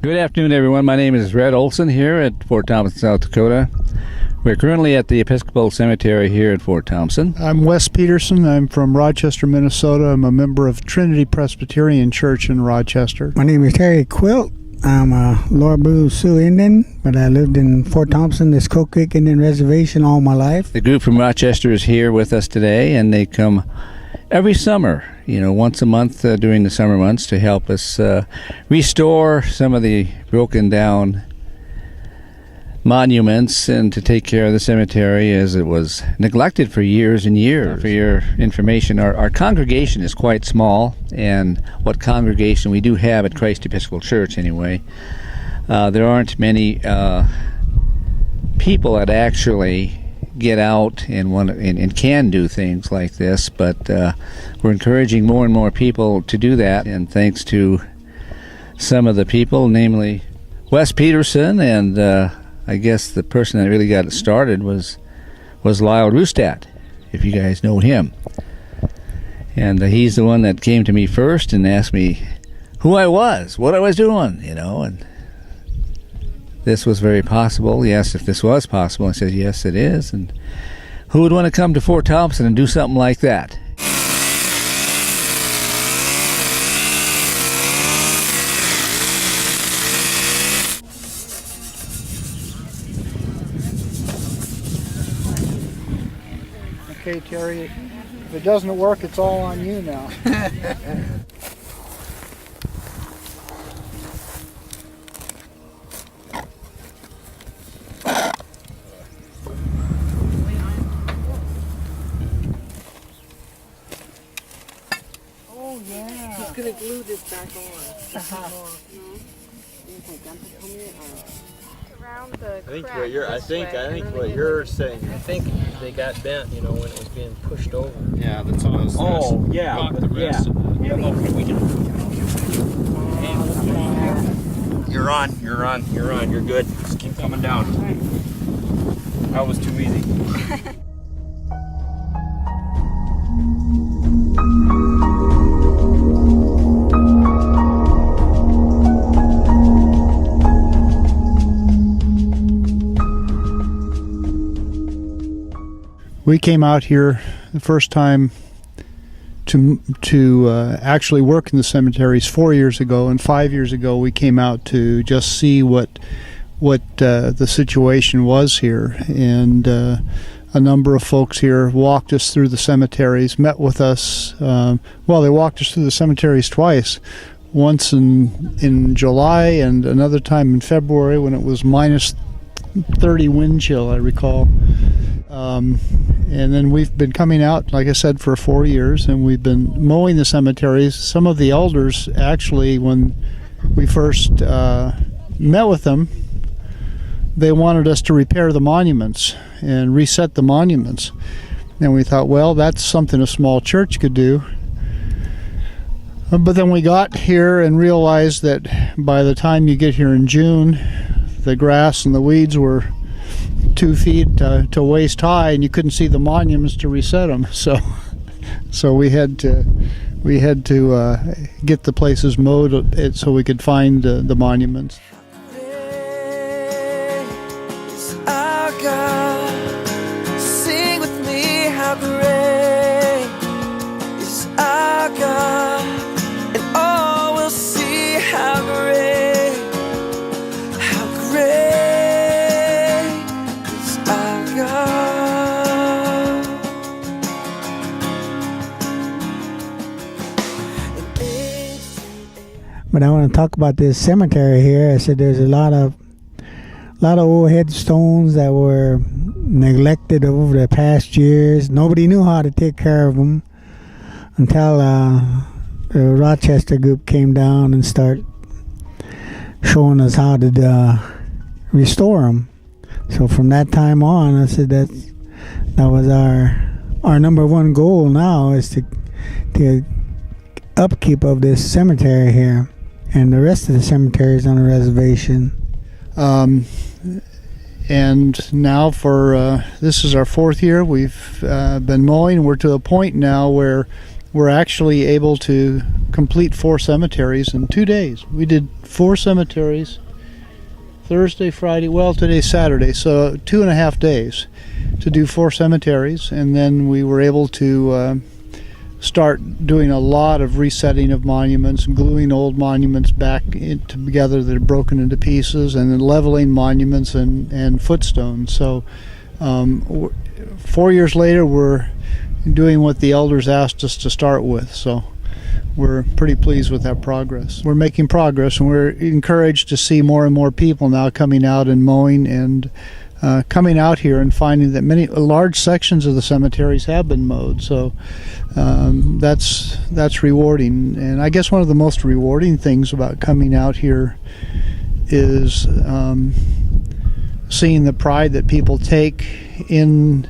Good afternoon, everyone. My name is Red Olson here at Fort Thompson, South Dakota. We're currently at the Episcopal Cemetery here at Fort Thompson. I'm Wes Peterson. I'm from Rochester, Minnesota. I'm a member of Trinity Presbyterian Church in Rochester. My name is Terry Quilt. I'm a Lower Blue Sioux Indian, but I lived in Fort Thompson, this Coal Creek Indian Reservation all my life. The group from Rochester is here with us today, and they come every summer, once a month during the summer months to help us restore some of the broken down monuments and to take care of the cemetery as it was neglected for years and years. For your information, our congregation is quite small, and what congregation we do have at Christ Episcopal Church anyway, there aren't many people that actually get out and can do things like this, but we're encouraging more and more people to do that, and thanks to some of the people, namely Wes Peterson, and I guess the person that really got it started was Lyle Roostat, if you guys know him. And he's the one that came to me first and asked me who I was, what I was doing, and this was very possible. He asked if this was possible. I said, yes, it is. And who would want to come to Fort Thompson and do something like that? Okay, Terry, if it doesn't work, it's all on you now. Oh, yeah. He's going to glue this back on. Around the I think what you're saying. I think they got bent, when it was being pushed over. Yeah, that's all I was. Oh, yeah. The rest of it. You're on. You're good. Just keep coming down. That was too easy. We came out here the first time to actually work in the cemeteries 4 years ago, and 5 years ago we came out to just see what the situation was here, and a number of folks here walked us through the cemeteries, met with us. They walked us through the cemeteries twice, once in July and another time in February when it was minus 30 wind chill, I recall. And then we've been coming out, like I said, for 4 years, and we've been mowing the cemeteries. Some of the elders, actually, when we first met with them, they wanted us to repair the monuments and reset the monuments. And we thought, well, that's something a small church could do. But then we got here and realized that by the time you get here in June, the grass and the weeds were 2 feet to waist high, and you couldn't see the monuments to reset them. So we had to get the places mowed so we could find the monuments. Our God, sing with me, how great is our God, and all will see how great is our God. But I want to talk about this cemetery here. I said there's a lot of old headstones that were neglected over the past years. Nobody knew how to take care of them until the Rochester group came down and started showing us how to restore them. So from that time on, I said that was our number one goal now, is to upkeep of this cemetery here and the rest of the cemeteries on the reservation. And now for this is our 4th year. We've been mowing. We're to a point now where were actually able to complete 4 cemeteries in 2 days. We did 4 cemeteries, Thursday, Friday, well, today's Saturday, so 2.5 days to do 4 cemeteries, and then we were able to start doing a lot of resetting of monuments, gluing old monuments back together that are broken into pieces, and then leveling monuments and footstones. So 4 years later, we're doing what the elders asked us to start with. So we're pretty pleased with that progress. We're making progress, and we're encouraged to see more and more people now coming out and mowing and coming out here and finding that many large sections of the cemeteries have been mowed. So that's rewarding. And I guess one of the most rewarding things about coming out here is seeing the pride that people take in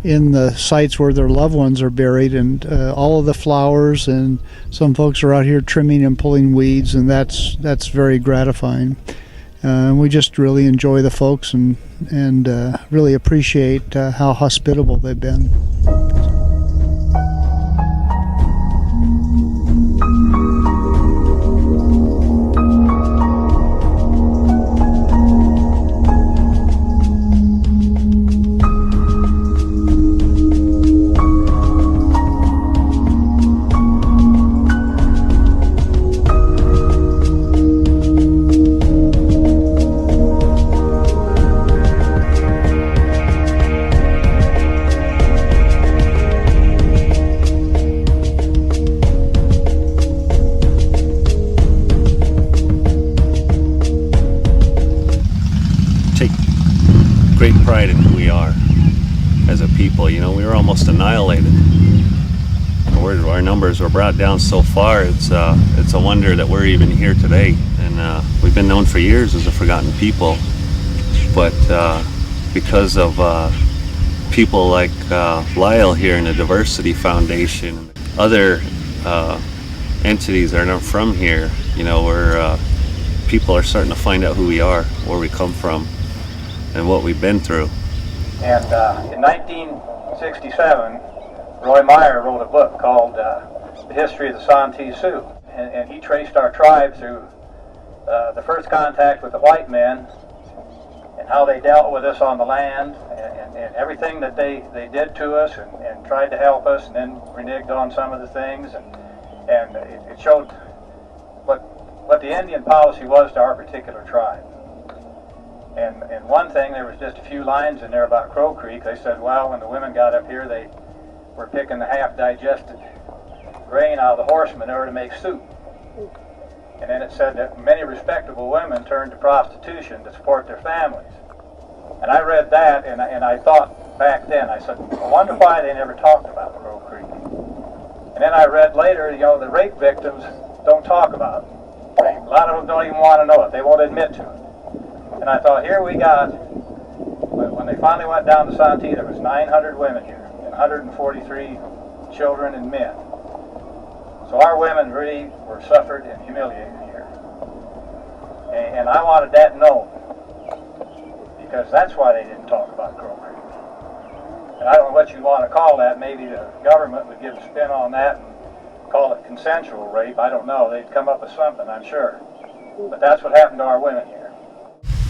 the sites where their loved ones are buried, and all of the flowers, and some folks are out here trimming and pulling weeds, and that's very gratifying. We just really enjoy the folks and really appreciate how hospitable they've been. Great pride in who we are as a people. You know, we were almost annihilated. Our numbers were brought down so far. It's a wonder that we're even here today. And we've been known for years as a forgotten people. But because of people like Lyle here in the Diversity Foundation, other entities that are not from here, you know, where people are starting to find out who we are, where we come from, and what we've been through. And in 1967, Roy Meyer wrote a book called The History of the Santee Sioux, and he traced our tribe through the first contact with the white men and how they dealt with us on the land, and everything that they did to us, and tried to help us, and then reneged on some of the things, and it showed what the Indian policy was to our particular tribe. And one thing, there was just a few lines in there about Crow Creek. They said, well, when the women got up here, they were picking the half-digested grain out of the horse manure to make soup. And then it said that many respectable women turned to prostitution to support their families. And I read that, and I thought back then, I said, I wonder why they never talked about Crow Creek. And then I read later, you know, the rape victims don't talk about it. A lot of them don't even want to know it. They won't admit to it. And I thought, here we got, when they finally went down to Santee, there was 900 women here, and 143 children and men. So our women really were suffered and humiliated here. And I wanted that known, because that's why they didn't talk about Crow Creek. And I don't know what you want to call that. Maybe the government would give a spin on that and call it consensual rape. I don't know. They'd come up with something, I'm sure. But that's what happened to our women here.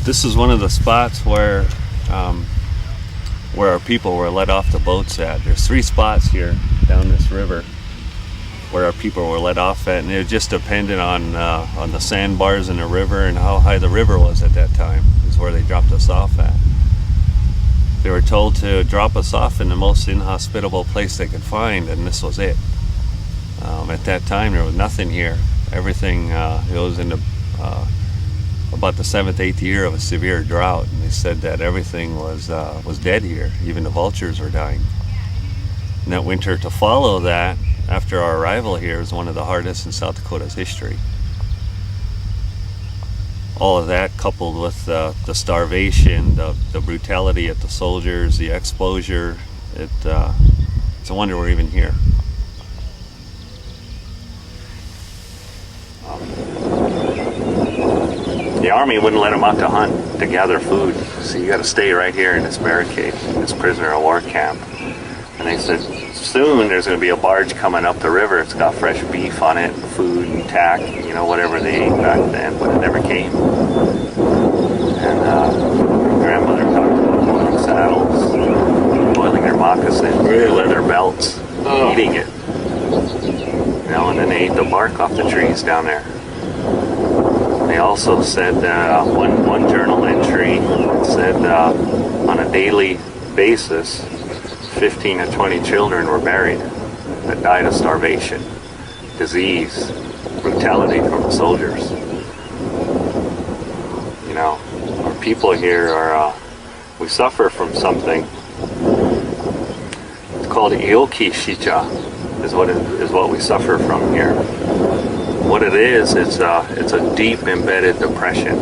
This is one of the spots where our people were let off the boats at. There's 3 spots here down this river where our people were let off at, and it just depended on the sandbars in the river and how high the river was at that time is where they dropped us off at. They were told to drop us off in the most inhospitable place they could find, and this was it. At that time, there was nothing here. Everything, it was in the about the 7th, 8th year of a severe drought, and they said that everything was dead here. Even the vultures were dying. And that winter to follow that, after our arrival here, was one of the hardest in South Dakota's history. All of that coupled with the starvation, the brutality of the soldiers, the exposure, it's a wonder we're even here. The army wouldn't let them out to hunt, to gather food. So you got to stay right here in this barricade, this prisoner of war camp. And they said, soon there's going to be a barge coming up the river. It's got fresh beef on it, food and tack, you know, whatever they ate back then, but it never came. And grandmother talked about boiling saddles, boiling their moccasins, their leather belts, eating it. You know, and then they ate the bark off the trees down there. They also said, one journal entry said on a daily basis, 15 to 20 children were buried that died of starvation, disease, brutality from the soldiers. You know, our people here are, we suffer from something. It's called Ioki Shicha, is what we suffer from here. What it is, it's a deep embedded depression.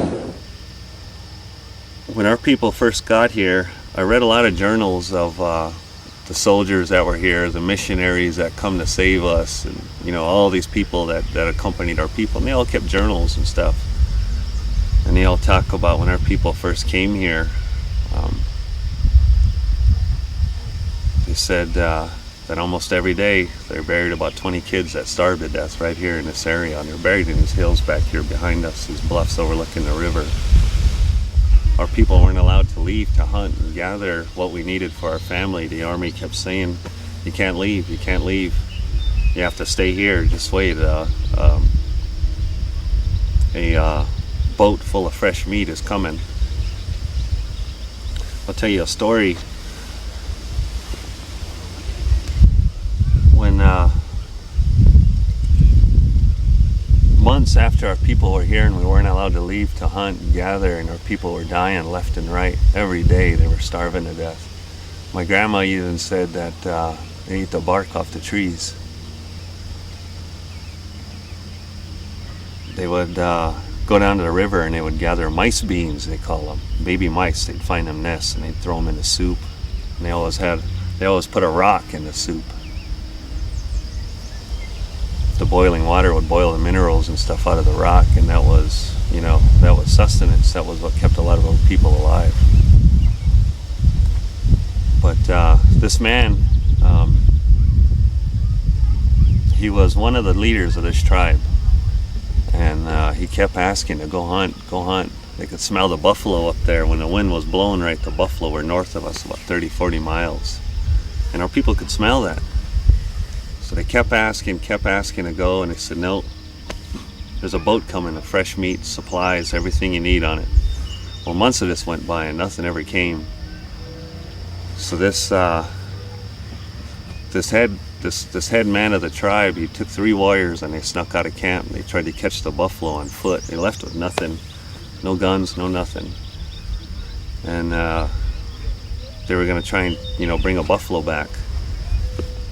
When our people first got here, I read a lot of journals of the soldiers that were here, the missionaries that come to save us, and you know, all these people that accompanied our people, and they all kept journals and stuff. And they all talk about when our people first came here, they said that almost every day they buried about 20 kids that starved to death right here in this area, and they're buried in these hills back here behind us, these bluffs overlooking the river. Our people weren't allowed to leave to hunt and gather what we needed for our family. The army kept saying, you can't leave, you can't leave. You have to stay here, just wait. A boat full of fresh meat is coming. I'll tell you a story. When months after our people were here and we weren't allowed to leave to hunt and gather, and our people were dying left and right every day, they were starving to death. My grandma even said that they ate the bark off the trees. They would go down to the river and they would gather mice beans, they call them, baby mice. They'd find them nests and they'd throw them in the soup. And they always put a rock in the soup. The boiling water would boil the minerals and stuff out of the rock, and that was, you know, that was sustenance. That was what kept a lot of those people alive. But this man, he was one of the leaders of this tribe, and he kept asking to go hunt, go hunt. They could smell the buffalo up there when the wind was blowing right. The buffalo were north of us about 30-40 miles, and our people could smell that. So they kept asking to go, and they said, no, there's a boat coming of fresh meat, supplies, everything you need on it. Well, months of this went by and nothing ever came. So this head man of the tribe, he took 3 warriors and they snuck out of camp and they tried to catch the buffalo on foot. They left with nothing, no guns, no nothing. And they were gonna try and, you know, bring a buffalo back.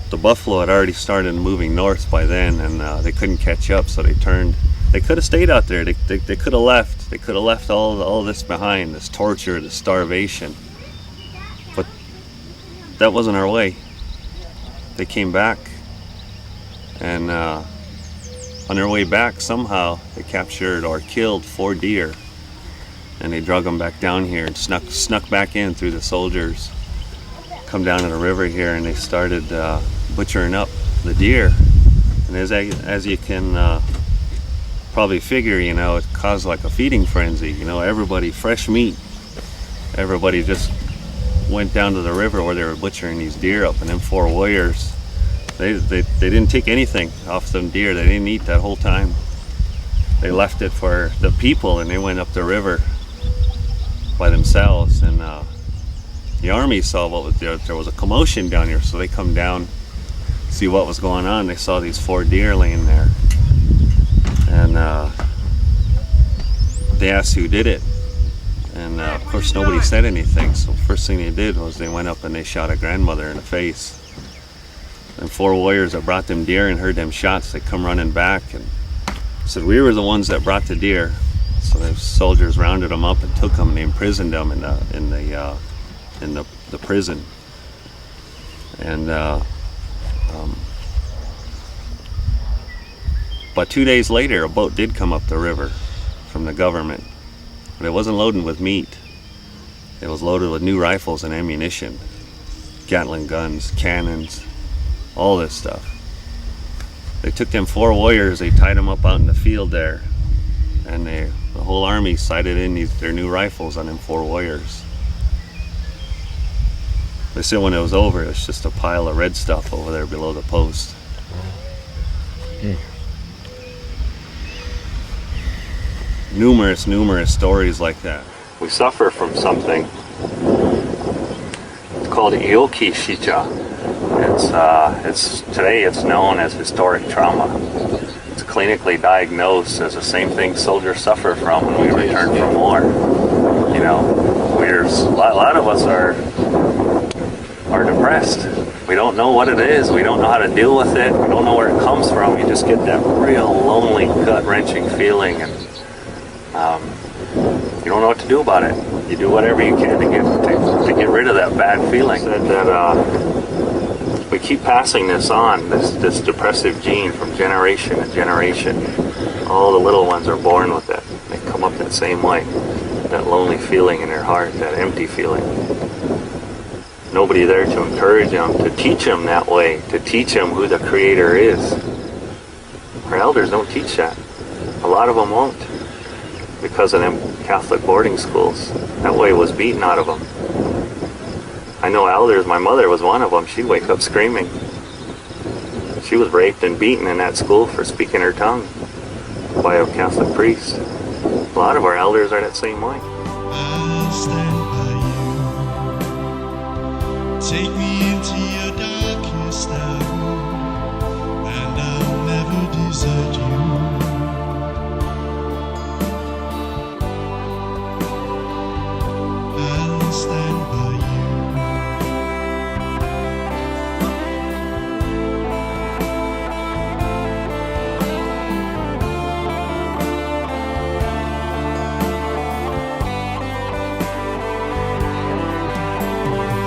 The buffalo had already started moving north by then, and they couldn't catch up, so they turned. They could have stayed out there. They could have left. They could have left all this behind, this torture, this starvation. But that wasn't our way. They came back, and on their way back, somehow they captured or killed 4 deer, and they drug them back down here and snuck back in through the soldiers. Come down to the river here, and they started butchering up the deer. And as you can probably figure, you know, it caused like a feeding frenzy. You know, everybody, fresh meat. Everybody just went down to the river where they were butchering these deer up, and them 4 warriors, they didn't take anything off them deer. They didn't eat that whole time. They left it for the people, and they went up the river by themselves. And the army saw what was there. There was a commotion down here, so they come down, see what was going on. They saw these 4 deer laying there, and they asked who did it. And of course nobody said anything, so first thing they did was they went up and they shot a grandmother in the face. And 4 warriors that brought them deer and heard them shots, they come running back and said, we were the ones that brought the deer. So the soldiers rounded them up and took them, and they imprisoned them in the prison. And but 2 days later, a boat did come up the river from the government, but it wasn't loaded with meat. It was loaded with new rifles and ammunition. Gatling guns, cannons, all this stuff. They took them 4 warriors, they tied them up out in the field there, and the whole army sighted in their new rifles on them 4 warriors. They said when it was over, it was just a pile of red stuff over there below the post. Numerous stories like that. We suffer from something. It's called Ioki Shicha. Today it's known as historic trauma. It's clinically diagnosed as the same thing soldiers suffer from when we return from war. You know, a lot of us are depressed. We don't know what it is. We don't know how to deal with it. We don't know where it comes from. You just get that real lonely, gut-wrenching feeling, and you don't know what to do about it. You do whatever you can to get rid of that bad feeling. Said that we keep passing this on, this depressive gene from generation to generation. All the little ones are born with it. They come up that same way. That lonely feeling in their heart, that empty feeling. Nobody there to encourage them, to teach them that way, to teach them who the Creator is. Our elders don't teach that. A lot of them won't, because of them Catholic boarding schools. That way was beaten out of them. I know elders, my mother was one of them. She'd wake up screaming. She was raped and beaten in that school for speaking her tongue by a Catholic priest. A lot of our elders are that same way. I'll stand by you. Take me into your darkest hour, and I'll never desert you. I'll stand by you.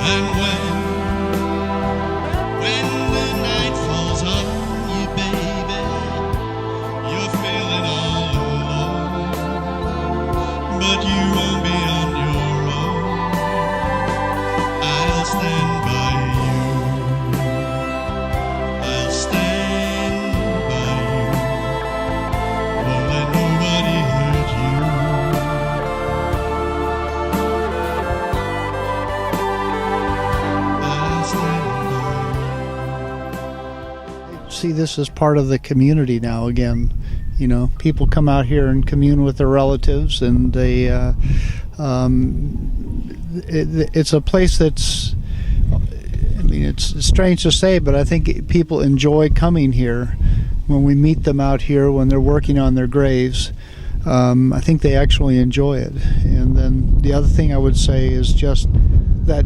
And when the night falls on you, baby, you're feeling all alone, but you won't be on your own. I'll stand by you. I'll stand by you. Won't let nobody hurt you. See this as part of the community now again. You know, people come out here and commune with their relatives, and they it's a place that's, I mean, it's strange to say, but I think people enjoy coming here. When we meet them out here when they're working on their graves, I think they actually enjoy it. And then the other thing I would say is just that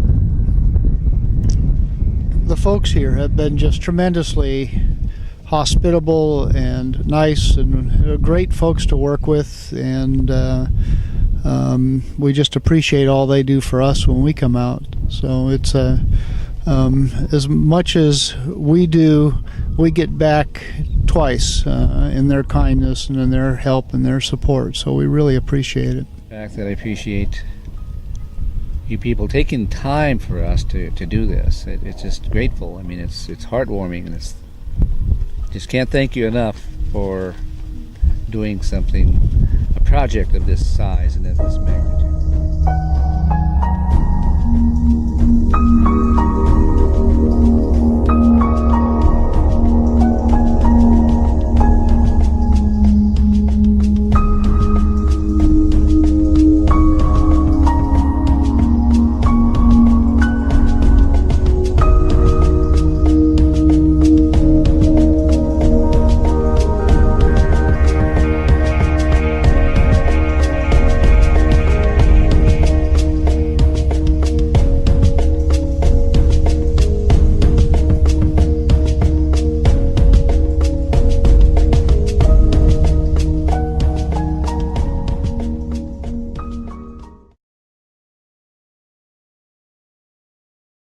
the folks here have been just tremendously hospitable and nice and great folks to work with, and we just appreciate all they do for us when we come out. So it's as much as we do, we get back twice in their kindness and in their help and their support. So we really appreciate it. The fact that I appreciate you people taking time for us to do this. It's just grateful. I mean, it's heartwarming, and it's just can't thank you enough for doing something, a project of this size and of this magnitude.